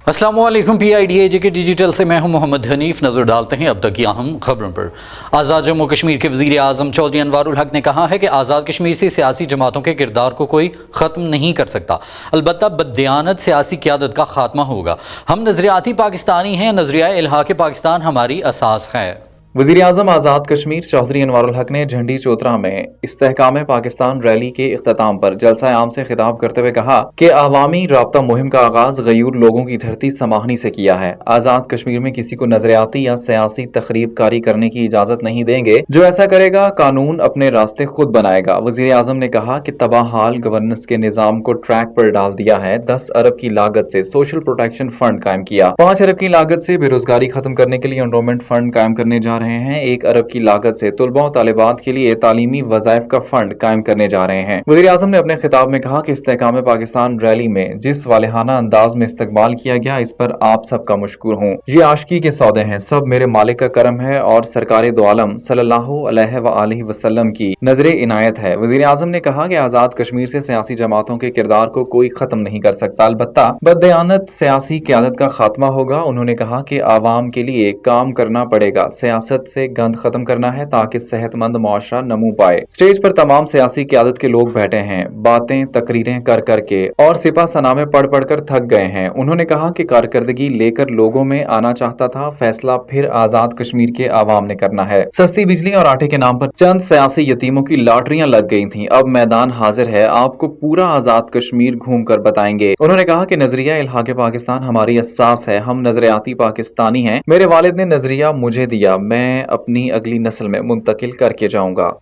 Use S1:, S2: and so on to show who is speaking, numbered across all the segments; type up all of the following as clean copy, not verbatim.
S1: अस्सलामुअलैकुम PIDAJ के digital से मैं हूं मोहम्मद हनीफ। नजर डालते हैं अब तक की अहम खबरों पर। आज़ाद जम्मू कश्मीर के वज़ीर आज़म चौधरी अनवारुल हक ने कहा है कि आज़ाद कश्मीर से सियासी जमातों के किरदार को कोई ख़त्म नहीं कर सकता, अलबत्ता बददियानत सियासी क़यादत का खात्मा होगा। हम नज़रियाती पाकिस्तानी हैं, नज़रिया इल्हाक़ पाकिस्तान हमारी असास है।
S2: वज़ीर आज़म आज़ाद कश्मीर चौधरी अनवारुल हक ने झंडी चौतरा में इस्तेहकाम पाकिस्तान रैली के इख्तिताम पर जलसा आम से खिताब करते हुए कहा कि अवामी राब्ता मुहिम का आगाज गयूर लोगों की धरती समाहनी से किया है। आज़ाद कश्मीर में किसी को नजरियाती या सियासी तखरीब कारी करने की इजाजत नहीं देंगे। जो ऐसा करेगा कानून अपने रास्ते खुद बनाएगा। वज़ीर आज़म ने कहा कि तबाह हाल गवर्नेंस के निज़ाम को ट्रैक पर डाल दिया है। 10 अरब की लागत से सोशल प्रोटेक्शन फंड कायम किया। 5 अरब की लागत से बेरोजगारी खत्म करने के लिए एनरोलमेंट फंड कायम करने जा रहे हैं। 1 अरब की लागत से तुलबा और तालिबात के लिए तालीमी वज़ाइफ का फंड कायम करने जा रहे हैं। वज़ीर आज़म ने अपने खिताब में कहा कि इस्तेहकाम पाकिस्तान रैली में जिस वालिहाना अंदाज में इस्तकबाल किया गया, इस पर आप सबका मशकूर हूँ। ये आशिकी के सौदे हैं, सब मेरे मालिक का करम है और सरकार दो आलम सल्लल्लाहु अलैहि वसल्लम की नजर इनायत है। वज़ीर आज़म ने कहा कि आज़ाद कश्मीर से सियासी जमातों के किरदार को कोई खत्म नहीं कर सकता, अलबत्ता बददियानत सियासी क़यादत का खात्मा होगा। उन्होंने कहा कि आवाम के लिए काम करना पड़ेगा, सियासत से गंद खत्म करना है ताकि सेहतमंद मुआशरा नमू पाए। स्टेज पर तमाम सियासी क़यादत के लोग बैठे हैं, बातें तकरीरें कर करके और सिपा सनामे पढ़ पढ़ कर थक गए हैं। उन्होंने कहा कि कारकर्दगी लेकर लोगों में आना चाहता था, फैसला फिर आज़ाद कश्मीर के आवाम ने करना है। सस्ती बिजली और आटे के नाम पर चंद सियासी यतीमों की लॉटरियां लग गई थीं, अब मैदान हाजिर है, आपको पूरा आज़ाद कश्मीर घूम कर बताएंगे। उन्होंने कहा कि नजरिया इल्हाक़ पाकिस्तान हमारी असास है, हम नजरियाती पाकिस्तानी हैं। मेरे वालिद ने नजरिया मुझे दिया, मैं अपनी अगली नस्ल में मुंतकिल करके जाऊंगा।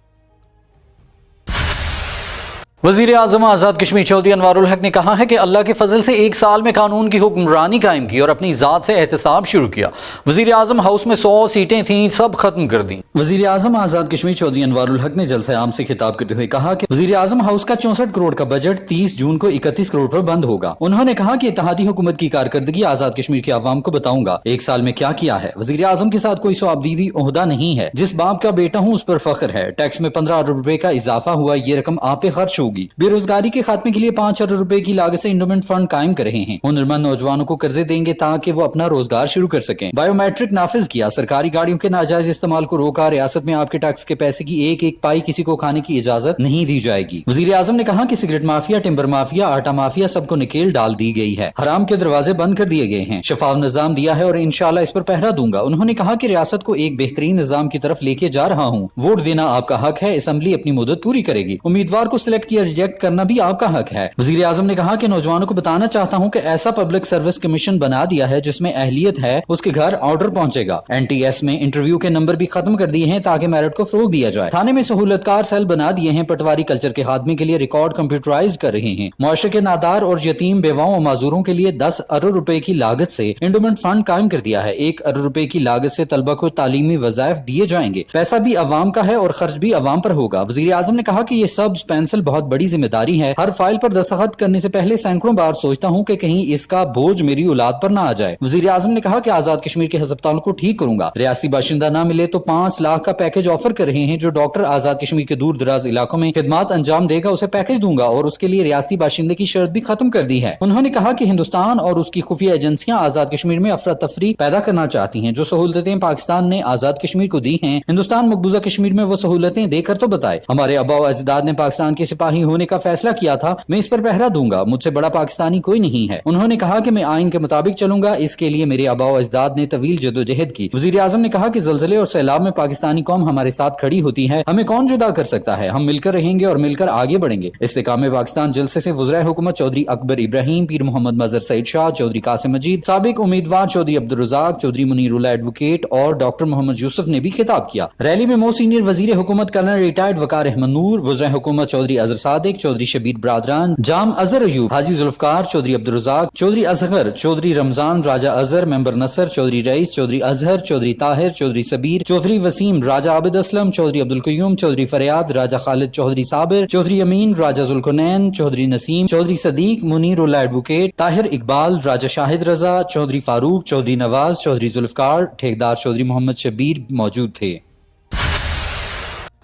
S1: वज़ीर आज़म आज़ाद कश्मीर चौधरी अनवारुल हक ने कहा है कि अल्लाह के फजल से 1 साल में कानून की हुक्मरानी कायम की और अपनी ज़ात से एहतसाब शुरू किया। वज़ीर आज़म हाउस में 100 सीटें थीं, सब खत्म कर दी। वज़ीर आज़म आज़ाद कश्मीर चौधरी अनवारुल हक ने जलसा आम से खिताब करते हुए कहा कि वज़ीर आज़म हाउस का 64 करोड़ का बजट 30 जून को 31 करोड़ पर बंद होगा। उन्होंने कहा कि इत्तेहादी हुकूमत की कारकर्दगी आज़ाद कश्मीर के अवाम को बताऊंगा 1 साल में क्या किया है। वज़ीर आज़म के साथ कोई सोआबदीदी ओहदा नहीं है, जिस बाप का बेटा हूँ उस पर फख्र है। टैक्स में 15 अरब रुपए का इजाफा हुआ, ये रकम आप पे खर्च होगी। बेरोजगारी के खात्मे के लिए 5 अरब रुपए की लागत से एंडोमेंट फंड कायम कर रहे हैं। हुनरमंद नौजवानों को कर्जे देंगे ताकि वो अपना रोजगार शुरू कर सकें। बायोमेट्रिक नाफिज किया, सरकारी गाड़ियों के नाजायज इस्तेमाल को रोका। रियासत में आपके टैक्स के पैसे की एक एक पाई किसी को खाने की इजाजत नहीं दी जाएगी। वज़ीर आज़म ने कहा कि सिगरेट माफिया, टिम्बर माफिया, आटा माफिया सबको निकेल डाल दी गई है, हराम के दरवाजे बंद कर दिए गए हैं। शफाफ निजाम दिया है और इंशाल्लाह इस पर पहरा दूंगा। उन्होंने कहा कि रियासत को एक बेहतरीन निजाम की तरफ लेके जा रहा हूँ। वोट देना आपका हक है, असम्बली अपनी मुद्दत पूरी करेगी। उम्मीदवार को सिलेक्ट या रिजेक्ट करना भी आपका हक है। वज़ीर आज़म ने कहा कि नौजवानों को बताना चाहता हूं कि ऐसा पब्लिक सर्विस कमीशन बना दिया है जिसमें अहलियत है उसके घर ऑर्डर पहुंचेगा। NTS में इंटरव्यू के नंबर भी खत्म कर दिए हैं ताकि मेरिट को फरोग दिया जाए। थाने में सहूलतकार सेल बना दिए हैं, पटवारी कल्चर के खात्मे के लिए रिकॉर्ड कंप्यूटराइज कर रहे हैं। मुआशरे के नादार और यतीम बेवाओं और माजूरों के लिए 10 अरब रुपए की लागत से एंडोमेंट फंड कायम कर दिया है। 1 अरब रुपए की लागत से तलबा को तालीमी वज़ाइफ दिए जाएंगे। पैसा भी अवाम का है और खर्च भी अवाम पर होगा। वज़ीर आज़म ने कहा कि ये सब पेंसिल बहुत बड़ी जिम्मेदारी है। हर फाइल पर दस्तखत करने से पहले सैकड़ों बार सोचता हूं कि कहीं इसका बोझ मेरी औलाद पर ना आ जाए। वज़ीर आज़म ने कहा कि आज़ाद कश्मीर के अस्पतालों को ठीक करूंगा। रियासती बाशिंदा ना मिले तो 5 लाख का पैकेज ऑफर कर रहे हैं। जो डॉक्टर आज़ाद कश्मीर के दूर दराज इलाकों में खिदमात अंजाम देगा उसे पैकेज दूंगा और उसके लिए रियासती बाशिंदे की शर्त भी खत्म कर दी है। उन्होंने कहा कि हिंदुस्तान और उसकी खुफिया एजेंसियां आज़ाद कश्मीर में अफरा तफरी पैदा करना चाहती हैं। जो सहूलतें पाकिस्तान ने आज़ाद कश्मीर को दी हैं, हिंदुस्तान मकबूजा कश्मीर में वो सहूलतें देकर तो बताए। हमारे आबा व अजदाद ने पाकिस्तान के सिपाही होने का फैसला किया था, मैं इस पर पहरा दूंगा। मुझसे बड़ा पाकिस्तानी कोई नहीं है। उन्होंने कहा कि मैं आइन के मुताबिक चलूंगा, इसके लिए मेरे आबा व अजदाद ने तवील जदोजहद की। वज़ीर आज़म ने कहा कि ज़लज़ले और सैलाब में पाकिस्तानी कौम हमारे साथ खड़ी होती है, हमें कौन जुदा कर सकता है। हम मिलकर रहेंगे और मिलकर आगे बढ़ेंगे। इस्तेकाम पाकिस्तान जलसे से वज़ीर हुकूमत चौधरी अकबर इब्राहिम, पीर मोहम्मद मजहर सईद शाह, चौधरी कासिम मजीद, साबिक उम्मीदवार चौधरी अब्दुल रज़ाक, चौधरी मुनीरुल्लाह एडवोकेट और डॉक्टर मोहम्मद यूसुफ ने भी खिताब किया। रैली में मोस्ट सीनियर वज़ीर हुकूमत कर्नल रिटायर्ड वकार अहमद नूर, वज़ीर हुकूमत चौधरी अजहर सादिक, चौधरी शबीर बरादरान, जाम अजहर अयूब, हाजी जुल्फ़कार, चौधरी अब्दुल रज़ाक, चौधरी असगर, चौधरी रमजान, राजा अजहर, मेंबर नसर, चौधरी रईस, चौधरी अजहर, चौधरी ताहिर, चौधरी सबीर, चौधरी वसीम, राजा आबिद असलम, चौधरी अब्दुल कयूम, चौधरी फरियाद, राजा खालिद, चौधरी साबिर, चौधरी अमीन, राजा जुल्कुनैन, चौधरी नसीम, चौधरी सदीक, मुनीरुल्लाह एडवोकेट, ताहिर इकबाल, राजा शाहिद रजा, चौधरी फारूक, चौधरी नवाज, चौधरी जुल्फ़कार, ठेकेदार चौधरी मोहम्मद शबीर मौजूद थे।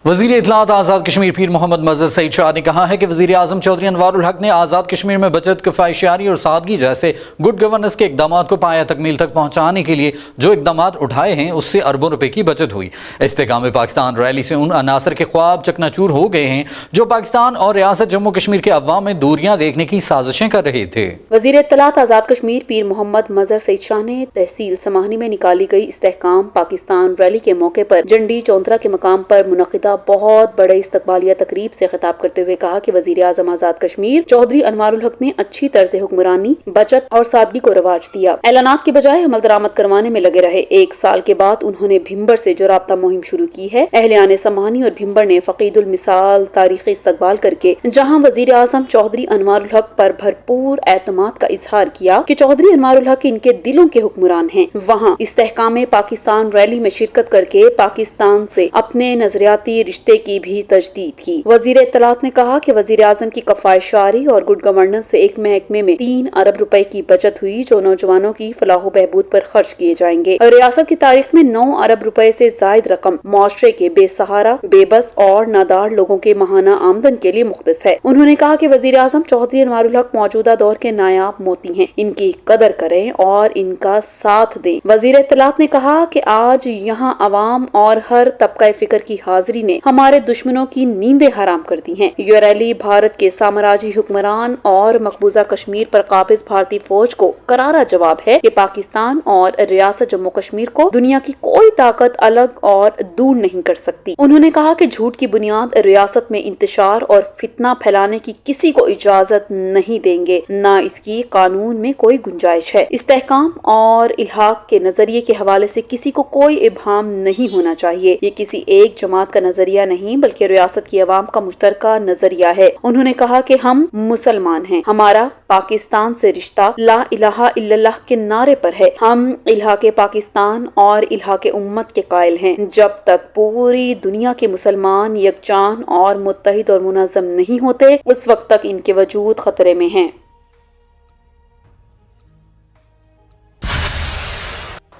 S1: वज़ीर इत्तलात आज़ाद कश्मीर पीर मोहम्मद मज़हर सईद शाह ने कहा है कि वज़ीर आज़म चौधरी अनवारुल हक ने आज़ाद कश्मीर में बचत, किफ़ायतशारी और सादगी जैसे गुड गवर्नेंस के इक़दामात को पाया तकमील तक पहुँचाने के लिए जो इक़दामात उठाए हैं उससे अरबों रुपए की बचत हुई। इस्तेकाम पाकिस्तान रैली से उन अनासर के ख्वाब चकनाचूर हो गए हैं जो पाकिस्तान और रियासत जम्मू कश्मीर के अवाम में दूरियां देखने की साजिशें कर रहे थे।
S3: वज़ीर इत्तलात आज़ाद कश्मीर पीर मोहम्मद मज़हर सईद शाह ने तहसील समाहनी में निकाली गई इस्तेहकाम पाकिस्तान रैली के मौके पर जंडी चौंतरा के मकाम पर मुनक़िदा बहुत बड़े इस्तकबालिया तकरीब से खिताब करते हुए कहा कि वज़ीर आज़म आज़ाद कश्मीर चौधरी अनवारुल हक ने अच्छी तर्ज हुक्मरानी, बचत और सादगी को रवाज दिया। ऐलानात के बजाय अमल दरामद करवाने में लगे रहे। एक साल के बाद उन्होंने भिम्बर से जो राब्ता मुहिम शुरू की है। अहलियाने समाहनी और भिम्बर ने फकीदुल मिसाल तारीखी इस्तकबाल करके जहाँ वज़ीर आज़म चौधरी अनवारुल हक पर भरपूर एतमाद का इजहार किया कि चौधरी अनवारुल हक इनके दिलों के हुक्मरान हैं, वहाँ इस्तेहकाम पाकिस्तान रैली में शिरकत करके पाकिस्तान से अपने नजरियाती रिश्ते की भी तजदीद की। वज़ीर इत्तलात ने कहा कि वज़ीर आज़म की किफ़ायतशारी और गुड गवर्नेंस से एक महकमे में 3 अरब रुपए की बचत हुई जो नौजवानों की फलाह बहबूद पर खर्च किए जाएंगे। रियासत की तारीख में 9 अरब रुपए से जायद रकम मुआशरे के बेसहारा, बेबस और नादार लोगों के माहाना आमदन के लिए मुख्तस है। उन्होंने कहा कि वज़ीर आज़म चौधरी अनवारुल हक मौजूदा दौर के नायाब मोती हैं, इनकी कदर करें और इनका साथ दें। वज़ीर इत्तलात ने कहा कि आज यहाँ अवाम और हर तबका फिक्र की हाजिरी ने हमारे दुश्मनों की नींदें हराम कर दी हैं। ये रैली भारत के साम्राज्यी हुक्मरान और मकबूजा कश्मीर पर काबिज भारतीय फौज को करारा जवाब है कि पाकिस्तान और रियासत जम्मू कश्मीर को दुनिया की कोई ताकत अलग और दूर नहीं कर सकती। उन्होंने कहा कि झूठ की बुनियाद रियासत में इंतशार और फितना फैलाने की किसी को इजाजत नहीं देंगे, न इसकी कानून में कोई गुंजाइश है। इस्तेहकाम और इल्हाक के नजरिए के हवाले से किसी को कोई इब्हाम नहीं होना चाहिए। ये किसी एक जमात का नजरिया नहीं बल्कि रियासत की अवाम का मुश्तरका नजरिया है। उन्होंने कहा कि हम मुसलमान हैं, हमारा पाकिस्तान से रिश्ता ला इलाहा इल्लल्लाह के नारे पर है। हम इल्हाके पाकिस्तान और इल्हाके उम्मत के कायल हैं। जब तक पूरी दुनिया के मुसलमान यकजान और मुत्तहिद और मुनज़्ज़म नहीं होते उस वक्त तक इनके वजूद खतरे में हैं।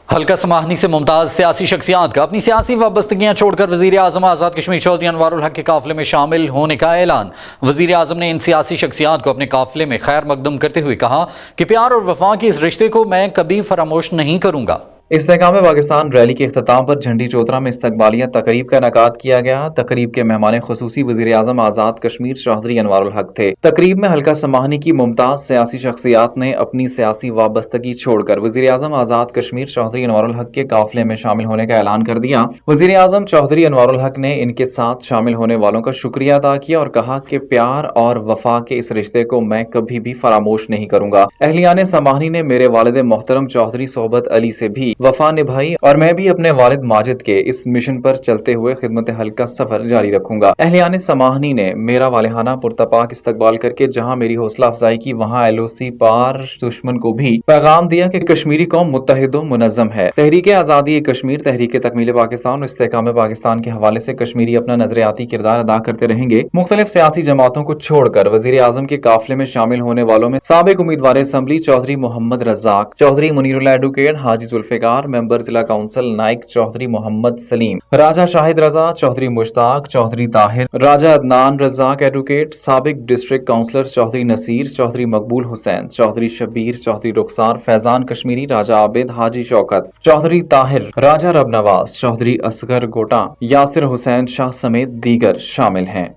S1: हल्का समाहनी से मुमताज सियासी शख्सियात का अपनी सियासी वाबस्तगियां छोड़कर वज़ीर आज़म आज़ाद कश्मीर चौधरी अनवारुल हक के काफिले में शामिल होने का ऐलान। वज़ीर आज़म ने इन सियासी शख्सियात को अपने काफिले में खैर मकदम करते हुए कहा कि प्यार और वफा के इस रिश्ते को मैं कभी फरामोश नहीं करूंगा।
S2: इस्तेहकाम पाकिस्तान रैली के इख्तिताम पर झंडी चौतरा में इस्तकबालिया तकरीब का इनेकाद किया गया। तकरीब के मेहमान खुसूसी वज़ीर आज़म आज़ाद कश्मीर चौधरी अनवारुल हक थे। तकरीब में हल्का समाहनी की मुमताज सियासी शख्सियात ने अपनी सियासी वाबस्तगी छोड़कर वज़ीर आज़म आज़ाद कश्मीर चौधरी अनवारुल हक के काफिले में शामिल होने का ऐलान कर दिया। वज़ीर आज़म चौधरी अनवारुल हक ने इनके साथ शामिल होने वालों का शुक्रिया अदा किया और कहा कि प्यार और वफा के इस रिश्ते को मैं कभी भी फरामोश नहीं करूंगा। अहलियाने समाहनी ने मेरे वालिद मोहतरम चौधरी सोहबत अली से भी वफा निभाई और मैं भी अपने वालिद माजिद के इस मिशन पर चलते हुए खिदमत हल्का सफर जारी रखूंगा। अहलियाने समाहनी ने मेरा वालिहाना पुरतपाक इस्तकबाल करके जहां मेरी हौसला अफजाई की वहां LOC पार दुश्मन को भी पैगाम दिया कि कश्मीरी कौम मुत्तहिद व मुनज़्ज़म है। तहरीक आज़ादी कश्मीर, तहरीक तकमील पाकिस्तान और इस्तेहकाम पाकिस्तान के हवाले से कश्मीरी अपना नजरियाती किरदार अदा करते रहेंगे। मुख्तलिफ सियासी जमातों को छोड़कर वज़ीर आज़म के काफिले में शामिल होने वालों में साबिक उम्मीदवार असम्बली चौधरी मोहम्मद रज़ाक, चौधरी मुनीरुल्लाह एडवोकेट, हाजी जुल्फ़िकार, मेंबर जिला काउंसिल नाइक चौधरी मोहम्मद सलीम, राजा शाहिद रजा, चौधरी मुश्ताक, चौधरी ताहिर, राजा अदनान रज़ाक एडवोकेट, साबिक डिस्ट्रिक्ट काउंसलर चौधरी नसीर, चौधरी मकबूल हुसैन, चौधरी शबीर, चौधरी रुखसार, फैजान कश्मीरी, राजा आबिद, हाजी शौकत, चौधरी ताहिर, राजा रब नवाज, चौधरी असगर गोटा, यासिर हुसैन शाह समेत दीगर शामिल हैं।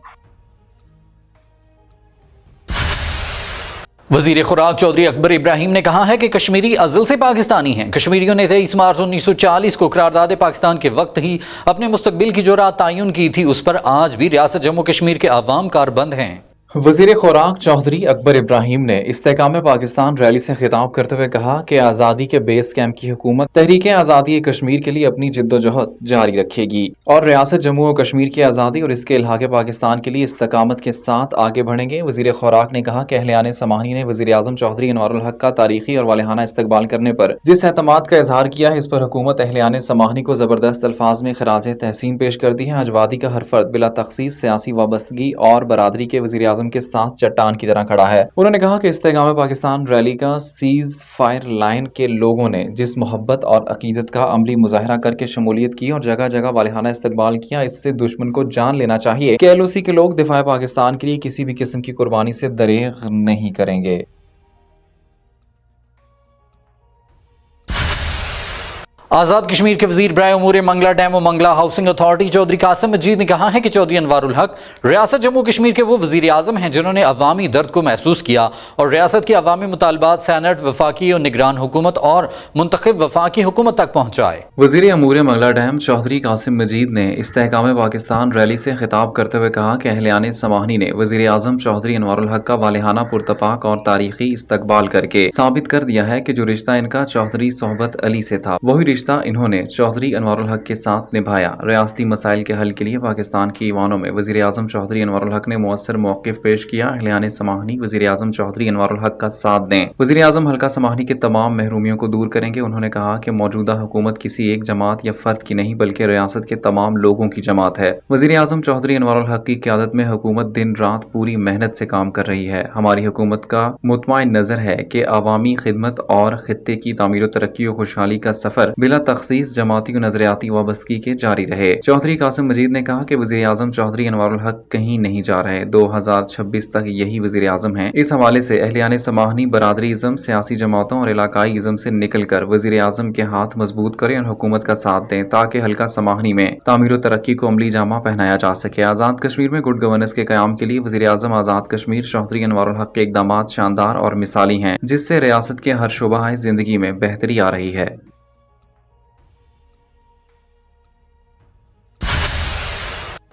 S1: वज़ीर खुराक चौधरी अकबर इब्राहिम ने कहा है कि कश्मीरी अज़ल से पाकिस्तानी हैं। कश्मीरियों ने 23 मार्च 1940 को करारदाद पाकिस्तान के वक्त ही अपने मुस्तकबिल की जो रात तयन की थी उस पर आज भी रियासत जम्मू कश्मीर के अवाम कारबंद हैं।
S2: वज़ीर खुराक चौधरी अकबर इब्राहिम ने इस्तेहकाम पाकिस्तान रैली से खिताब करते हुए कहा कि आज़ादी के बेस कैंप की हुकूमत तहरीक आज़ादी कश्मीर के लिए अपनी जिद्दोजहद जारी रखेगी और रियासत जम्मू और कश्मीर की आज़ादी और इसके इल्हाके पाकिस्तान के लिए इस्तकामत के साथ आगे बढ़ेंगे। वज़ीर खुराक ने कहा कि अहलियाने समाहनी ने वज़ीर आज़म चौधरी अनवारुल हक का तारीखी और वालिहाना इस्तकबाल करने पर जिस एतमाद का इजहार किया है इस पर हुकूमत अहलियाने समाहनी को ज़बरदस्त अल्फाज में खराज तहसीन पेश कर दी है। आज वादी का हर फर्द बिला तखसीस सियासी वाबस्तगी और बरादरी के वज़ीर आज़म اعظم کے ساتھ چٹان کی طرح کھڑا ہے۔ انہوں نے کہا کہ استحکام پاکستان ریلی کا سیز فائر لائن کے لوگوں نے جس محبت اور عقیدت کا عملی مظاہرہ کر کے شمولیت کی اور جگہ جگہ والہانہ استقبال کیا، اس سے دشمن کو جان لینا چاہیے کہ LOC کے لوگ دفاع پاکستان کے لیے کسی بھی قسم کی قربانی سے دریغ نہیں کریں گے۔
S1: آزاد کشمیر کے وزیر برائے امور منگلہ ڈیم و منگلہ ہاؤسنگ اتھارٹی چودھری قاسم مجید نے کہا ہے کہ چودھری انوار الحق ریاست جموں کشمیر کے وہ وزیر اعظم ہیں جنہوں نے عوامی درد کو محسوس کیا اور ریاست کے عوامی مطالبات سینٹ، وفاقی اور نگران حکومت اور منتخب وفاقی حکومت تک پہنچائے۔
S2: وزیر امور منگلہ ڈیم چودھری قاسم مجید نے استحکام پاکستان ریلی سے خطاب کرتے ہوئے کہا کہ اہلیان سماہنی نے وزیر اعظم چودھری انوار الحق کا والہانہ پرتپاک اور تاریخی استقبال کر کے ثابت کر دیا ہے کہ جو رشتہ ان کا چودھری صحبت علی سے تھا وہی رشتہ انہوں نے چودھری انوار الحق کے ساتھ نبھایا۔ ریاستی مسائل کے حل کے لیے پاکستان کی ایوانوں میں وزیر اعظم چودھری انوار الحق نے مؤثر موقف پیش کیا۔ اہلیان سماہنی وزیر اعظم چودھری انوار الحق کا ساتھ دیں۔ وزیر اعظم حلقہ سماہنی کے تمام محرومیوں کو دور کریں گے۔ انہوں نے کہا کہ موجودہ حکومت کسی ایک جماعت یا فرد کی نہیں بلکہ ریاست کے تمام لوگوں کی جماعت ہے۔ وزیر اعظم چودھری انوار الحق کی قیادت میں حکومت دن رات پوری محنت سے کام کر رہی ہے۔ ہماری حکومت کا مطمئن نظر ہے کہ عوامی خدمت اور خطے کی تعمیر و ترقی و خوشحالی کا سفر بلا تخصیص جماعتی و نظریاتی وابستگی کے جاری رہے۔ چودھری قاسم مجید نے کہا کہ وزیر اعظم چودھری انوار الحق کہیں نہیں جا رہے، 2026 تک یہی وزیر اعظم ہیں۔ اس حوالے سے اہلیان سماہنی برادری ازم، سیاسی جماعتوں اور علاقائی ازم سے نکل کر وزیر اعظم کے ہاتھ مضبوط کریں اور حکومت کا ساتھ دیں تاکہ حلقہ سماہنی میں تعمیر و ترقی کو عملی جامہ پہنایا جا سکے۔ آزاد کشمیر میں گڈ گورننس کے قیام کے لیے وزیر اعظم آزاد کشمیر چودھری انوار الحق کے اقدامات شاندار اور مثالی ہیں، جس سے ریاست کے ہر شعبہ زندگی میں بہتری آ رہی ہے۔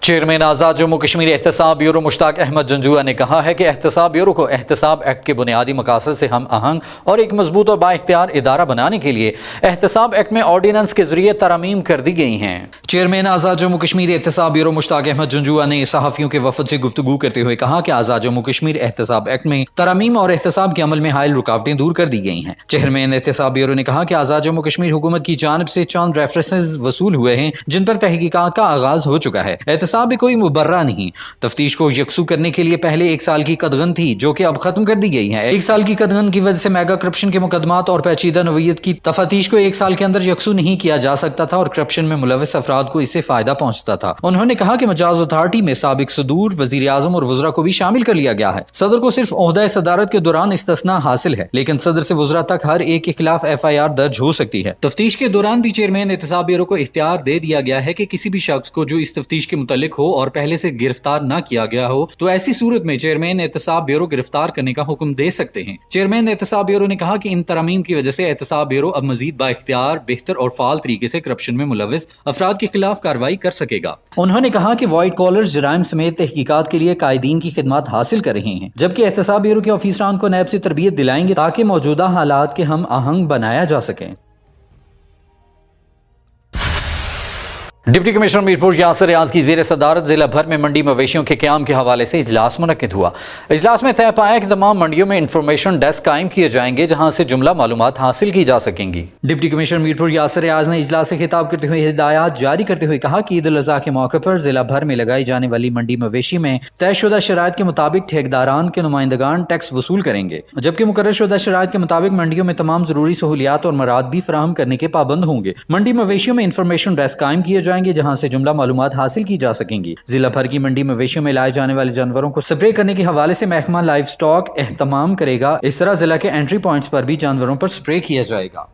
S1: چیئرمین آزاد جموں کشمیر احتساب بیورو مشتاق احمد جنجوعہ نے کہا ہے کہ احتساب بیورو کو احتساب ایکٹ کے بنیادی مقاصد سے ہم آہنگ اور ایک مضبوط اور بااختیار ادارہ بنانے کے لیے احتساب ایکٹ میں آرڈیننس کے ذریعے ترامیم کر دی گئی ہیں۔ چیئرمین آزاد جموں کشمیر احتساب بیورو مشتاق احمد جنجوعہ نے صحافیوں کے وفد سے گفتگو کرتے ہوئے کہا کہ آزاد جموں کشمیر احتساب ایکٹ میں ترامیم اور احتساب کے عمل میں حائل رکاوٹیں دور کر دی گئی ہیں۔ چیئرمین احتساب بیورو نے کہا کہ آزاد جموں کشمیر حکومت کی جانب سے چند ریفرنسز وصول ہوئے ہیں جن پر تحقیقات کا آغاز ہو چکا ہے۔ احتساب بھی کوئی مبرہ نہیں، تفتیش کو یکسو کرنے کے لیے پہلے 1 سال کی قدغن تھی جو کہ اب ختم کر دی گئی ہے۔ 1 سال کی قدغن کی وجہ سے میگا کرپشن کے مقدمات اور پیچیدہ نوعیت کی تفتیش کو 1 سال کے اندر یکسو نہیں کیا جا سکتا تھا اور کرپشن میں ملوث افراد کو اس سے فائدہ پہنچتا تھا۔ انہوں نے کہا کہ مجاز اتھارٹی میں سابق صدور، وزیر اعظم اور وزراء کو بھی شامل کر لیا گیا ہے۔ صدر کو صرف عہدہ صدارت کے دوران استثناء حاصل ہے، لیکن صدر سے وزراء تک ہر ایک کے خلاف FIR درج ہو سکتی ہے۔ تفتیش کے دوران بھی چیئرمین احتساب بیورو کو اختیار دے دیا گیا ہے کہ کسی بھی شخص کو جو اس تفتیش کے متعلق ہو اور پہلے سے گرفتار نہ کیا گیا ہو تو ایسی صورت میں چیئرمین احتساب بیورو گرفتار کرنے کا حکم دے سکتے ہیں۔ چیئرمین احتساب بیورو نے کہا کہ ان ترامیم کی وجہ سے احتساب بیورو اب مزید بااختیار، بہتر اور فعال طریقے سے کرپشن میں ملوث افراد کے خلاف کارروائی کر سکے گا۔ انہوں نے کہا کہ وائٹ کالرز جرائم سمیت تحقیقات کے لیے قائدین کی خدمات حاصل کر رہے ہیں، جبکہ احتساب بیورو کے آفیسران کو نیب سے تربیت دلائیں گے تاکہ موجودہ حالات کے ہم آہنگ بنایا جا سکے۔ ڈپٹی کمشنر میرپور یاسر ریاض کی زیر صدارت ضلع بھر میں منڈی مویشیوں کے قیام کے حوالے سے اجلاس منعقد ہوا۔ اجلاس میں طے پایا کہ تمام منڈیوں میں انفارمیشن ڈیسک قائم کیے جائیں گے جہاں سے جملہ معلومات حاصل کی جا سکیں گی۔ ڈپٹی کمشنر میرپور یاسر ریاض نے اجلاس سے خطاب کرتے ہوئے ہدایات جاری کرتے ہوئے کہا کہ عید الاضحیٰ کے موقع پر ضلع بھر میں لگائی جانے والی منڈی مویشی میں طے شدہ شرائط کے مطابق ٹھیکیداران کے نمائندگان ٹیکس وصول کریں گے، جبکہ مقرر شدہ شرائط کے مطابق منڈیوں میں تمام ضروری سہولیات اور مراد بھی فراہم کرنے کے پابند ہوں گے۔ منڈی مویشیوں میں انفارمیشن ڈیسک قائم کیے جائیں گے جہاں سے جملہ معلومات حاصل کی جا سکیں گی۔ ضلع بھر کی منڈی مویشیوں میں لائے جانے والے جانوروں کو سپرے کرنے کے حوالے سے محکمہ لائف سٹاک اہتمام کرے گا۔ اس طرح ضلع کے انٹری پوائنٹس پر بھی جانوروں پر سپرے کیا جائے گا۔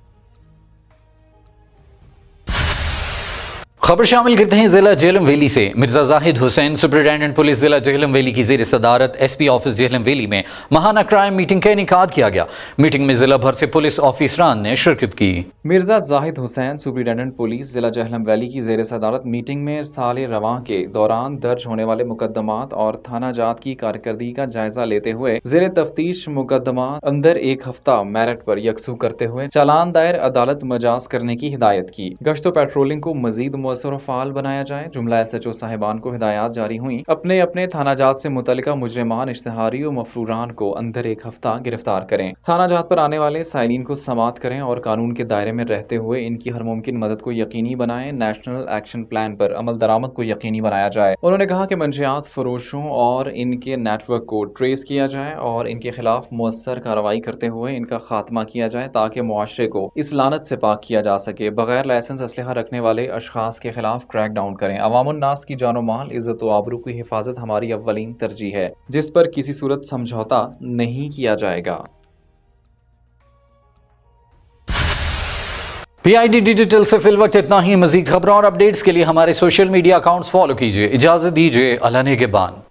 S1: خبر شامل کرتے ہیں ضلع جہلم ویلی سے۔ مرزا زاہد حسین سپرنٹینڈنٹ پولیس ضلع جہلم ویلی کی زیر صدارت SP آفس جہلم ویلی میں ماہانہ کرائم میٹنگ کا انعقاد کیا گیا۔ میٹنگ میں ضلع بھر سے پولیس آفیسران نے شرکت کی۔
S2: مرزا زاہد حسین سپرنٹینڈنٹ پولیس ضلع جہلم ویلی کی زیر صدارت میٹنگ میں سال رواں کے دوران درج ہونے والے مقدمات اور تھانہ جات کی کارکردگی کا جائزہ لیتے ہوئے زیر تفتیش مقدمات اندر 1 ہفتہ میرٹ پر یکسو کرتے ہوئے چالان دائر عدالت مجاز کرنے کی ہدایت کی۔ گشت و پیٹرولنگ کو مزید مؤثر مؤثر و فعال بنایا جائے۔ جملہ SHO صاحبان کو ہدایات جاری ہوئیں اپنے اپنے تھانہ جات سے متعلقہ مجرمان، اشتہاری و مفروران کو اندر ایک ہفتہ گرفتار کریں۔ تھانہ جات پر آنے والے سائلین کو سماعت کریں اور قانون کے دائرے میں رہتے ہوئے ان کی ہر ممکن مدد کو یقینی بنائیں۔ نیشنل ایکشن پلان پر عمل درآمد کو یقینی بنایا جائے۔ انہوں نے کہا کہ منشیات فروشوں اور ان کے نیٹ ورک کو ٹریس کیا جائے اور ان کے خلاف مؤثر کارروائی کرتے ہوئے ان کا خاتمہ کیا جائے تاکہ معاشرے کو اس لعنت سے پاک کیا جا سکے۔ بغیر لائسنس اسلحہ رکھنے والے اشخاص کے خلاف کریک ڈاؤن کریں۔ عوام الناس کی جان و مال، عزت و آبرو کی حفاظت ہماری اولین ترجیح ہے، جس پر کسی صورت سمجھوتہ نہیں کیا جائے گا۔
S1: PID ڈیجیٹل سے فی الوقت اتنا ہی۔ مزید خبروں اور اپڈیٹس کے لیے ہمارے سوشل میڈیا اکاؤنٹس فالو کیجیے۔ اجازت دیجیے، اللہ نگہبان۔